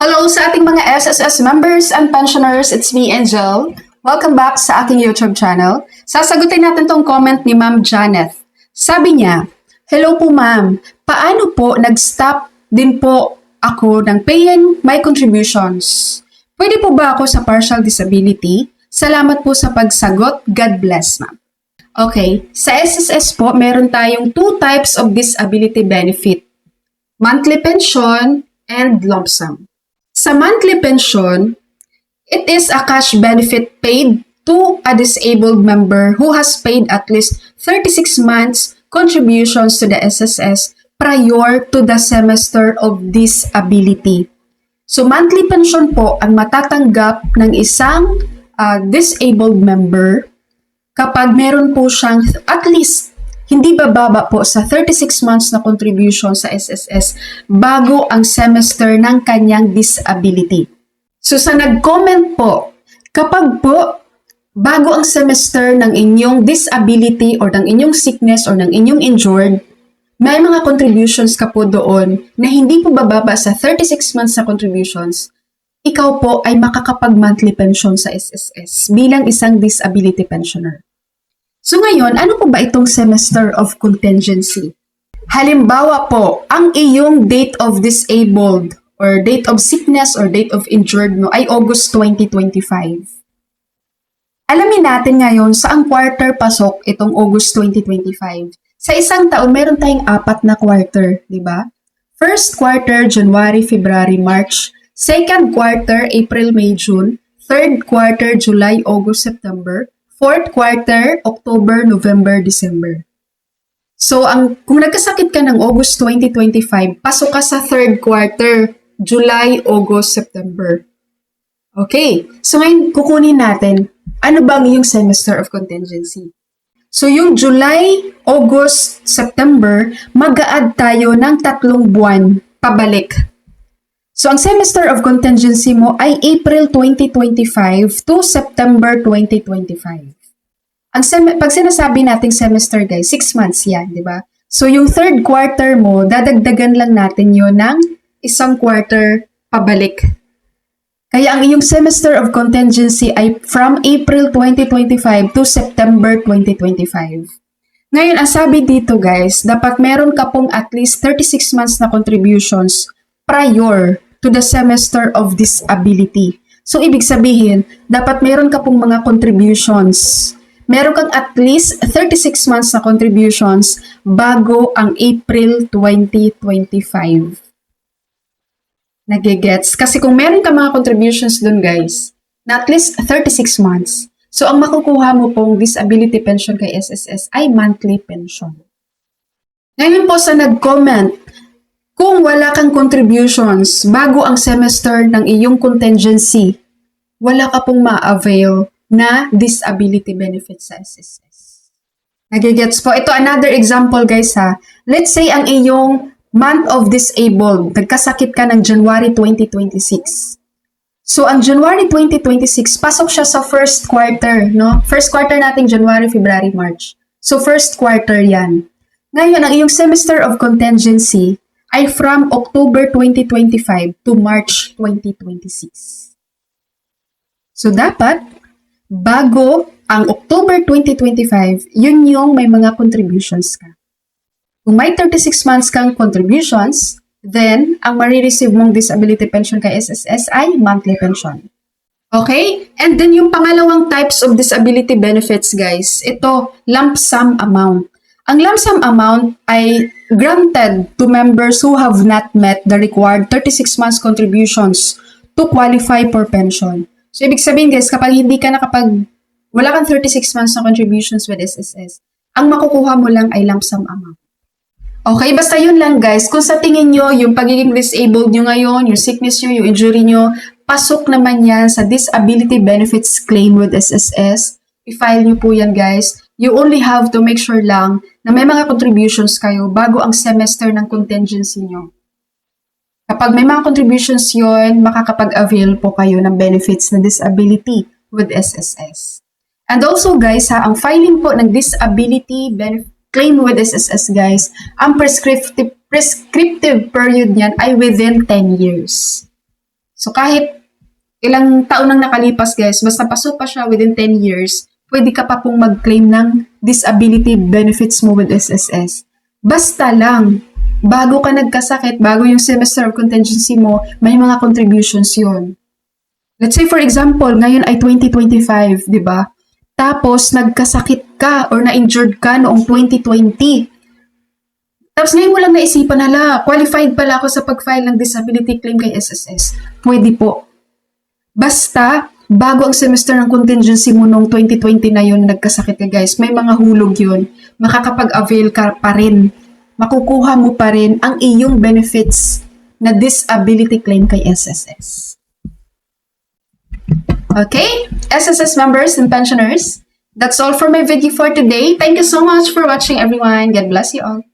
Hello sa ating mga SSS members and pensioners, it's me, Angel. Welcome back sa aking YouTube channel. Sasagutin natin tong comment ni Ma'am Janet. Sabi niya, "Hello po ma'am, paano po nag-stop din po ako ng paying my contributions? Pwede po ba ako sa partial disability? Salamat po sa pagsagot. God bless ma'am." Okay, sa SSS po, meron tayong two types of disability benefit. Monthly pension and lump sum. Sa monthly pension, it is a cash benefit paid to a disabled member who has paid at least 36 months contributions to the SSS prior to the semester of disability. So monthly pension po ang matatanggap ng isang disabled member kapag meron po siyang at least hindi bababa po sa 36 months na contribution sa SSS bago ang semester ng kanyang disability. So sa nag-comment po, kapag po bago ang semester ng inyong disability or ng inyong sickness or ng inyong injured, may mga contributions ka po doon na hindi po bababa sa 36 months na contributions, ikaw po ay makakapag-monthly pension sa SSS bilang isang disability pensioner. So ngayon, ano po ba itong semester of contingency? Halimbawa po, ang iyong date of disabled or date of sickness or date of injured mo ay August 2025. Alamin natin ngayon saang quarter pasok itong August 2025. Sa isang taon, meron tayong 4 na quarter, di ba? First quarter, January, February, March. Second quarter, April, May, June. Third quarter, July, August, September. Fourth quarter, October, November, December. So, kung nagkasakit ka ng August 2025, pasok ka sa third quarter, July, August, September. Okay, so ngayon kukunin natin, ano bang yung semester of contingency? So, yung July, August, September, mag-a-add tayo ng 3 buwan pabalik. So, ang semester of contingency mo ay April 2025 to September 2025. Pag sinasabi nating semester, guys, 6 months yan, di ba? So, yung third quarter mo, dadagdagan lang natin yun ng isang quarter pabalik. Kaya ang iyong semester of contingency ay from April 2025 to September 2025. Ngayon, ang sabi dito, guys, dapat meron ka pong at least 36 months na contributions prior to the semester of disability. So, ibig sabihin, dapat meron ka pong mga contributions. Meron kang at least 36 months na contributions bago ang April 2025. Nagigets? Kasi kung meron ka mga contributions dun, guys, na at least 36 months, so ang makukuha mo pong disability pension kay SSS ay monthly pension. Ngayon po sa nag-comment, kung wala kang contributions bago ang semester ng iyong contingency, wala ka pong ma-avail na disability benefits sa SSS. Nagigets po? Ito another example, guys ha. Let's say ang iyong month of disabled, nagkasakit ka ng January 2026. So ang January 2026, pasok siya sa first quarter, no? First quarter natin January, February, March. So first quarter yan. Ngayon, ang iyong semester of contingency ay from October 2025 to March 2026. So, dapat, bago ang October 2025, yun yung may mga contributions ka. Kung may 36 months kang contributions, then, ang marireceive mong disability pension kay SSS ay monthly pension. Okay? And then, yung pangalawang types of disability benefits, guys, ito, lump sum amount. Ang lump sum amount ay granted to members who have not met the required 36 months contributions to qualify for pension. So, ibig sabihin guys, kapag wala kang 36 months na contributions with SSS, ang makukuha mo lang ay lump sum amount. Okay, basta yun lang guys. Kung sa tingin nyo, yung pagiging disabled nyo ngayon, yung sickness nyo, yung injury nyo, pasok naman yan sa disability benefits claim with SSS. I-file nyo po yan guys. You only have to make sure lang na may mga contributions kayo bago ang semester ng contingency nyo. Kapag may mga contributions yon, makakapag-avail po kayo ng benefits na disability with SSS. And also guys, ang filing po ng disability claim with SSS guys, ang prescriptive period niyan ay within 10 years. So kahit ilang taon nang nakalipas guys, basta paso pa siya within 10 years, pwede ka pa pong mag-claim ng disability benefits mo with SSS. Basta lang, bago ka nagkasakit, bago yung semester of contingency mo, may mga contributions yon. Let's say for example, ngayon ay 2025, di ba? Tapos nagkasakit ka or na-injured ka noong 2020. Tapos ngayon mo lang naisipan, qualified pala ako sa pag-file ng disability claim kay SSS. Pwede po. Basta, bago ang semester ng contingency mo noong 2020 na yun, nagkasakit ka guys, may mga hulog yun. Makakapag-avail ka pa rin. Makukuha mo pa rin ang iyong benefits na disability claim kay SSS. Okay, SSS members and pensioners, that's all for my video for today. Thank you so much for watching everyone. God bless you all.